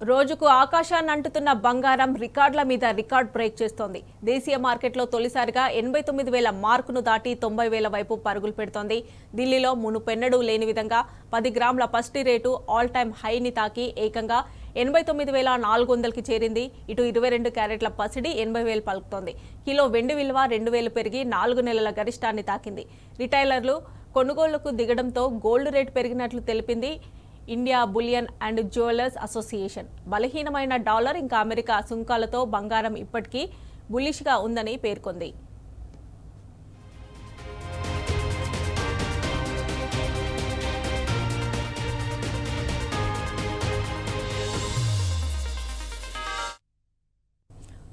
రోజుకు ఆకాశాన్ని అంటుతున్న బంగారం రికార్డుల మీద రికార్డ్ బ్రేక్ చేస్తోంది. దేశీయ మార్కెట్లో తొలిసారిగా 89,000 మార్కును దాటి 90,000 వైపు పరుగులు పెడుతోంది. ఢిల్లీలో మునుపెన్నడూ లేని విధంగా 10 గ్రాముల పసిడి రేటు ఆల్ టైమ్ హైని తాకి ఏకంగా 89,400కి చేరింది. ఇటు 22 క్యారెట్ల పసిడి 80,000 పలుకుతోంది. కిలో వెండి విలువ 2,000 పెరిగి 4 నెలల గరిష్టాన్ని తాకింది. రిటైలర్లు కొనుగోళ్లకు దిగడంతో గోల్డ్ రేటు పెరిగినట్లు తెలిపింది India bullion and jewellers association. బలహీనమైన డాలర్ ఇంకా అమెరికా సుంకాలతో బంగారం ఇప్పటికీ బులిష్గా ఉందని పేర్కొంది.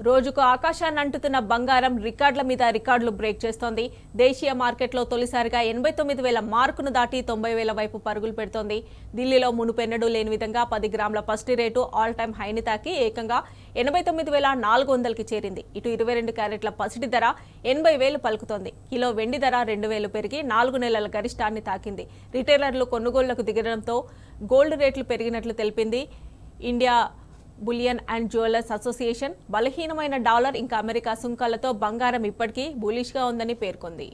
రోజుకు ఆకాశాన్ని అంటుతున్న బంగారం రికార్డుల మీద రికార్డులు బ్రేక్ చేస్తోంది. దేశీయ మార్కెట్లో తొలిసారిగా 89,000 మార్కును దాటి 90,000 వైపు పరుగులు పెడుతోంది. ఢిల్లీలో మునుపెన్నడూ లేని విధంగా 10 గ్రాముల పసిడి రేటు ఆల్ టైమ్ హైని తాకి ఏకంగా 89,400కి చేరింది. ఇటు 22 క్యారెట్ల పసిడి ధర 80,000 పలుకుతోంది. కిలో వెండి ధర 2,000 పెరిగి 4 నెలల గరిష్టాన్ని తాకింది. రిటైలర్లు కొనుగోళ్లకు దిగడంతో గోల్డ్ రేట్లు పెరిగినట్లు తెలిపింది India bullion and jewellers association. బలహీనమైన డాలర్ ఇంకా అమెరికా సుంకాలతో బంగారం ఇప్పటికీ బులిష్గా ఉందని పేర్కొంది.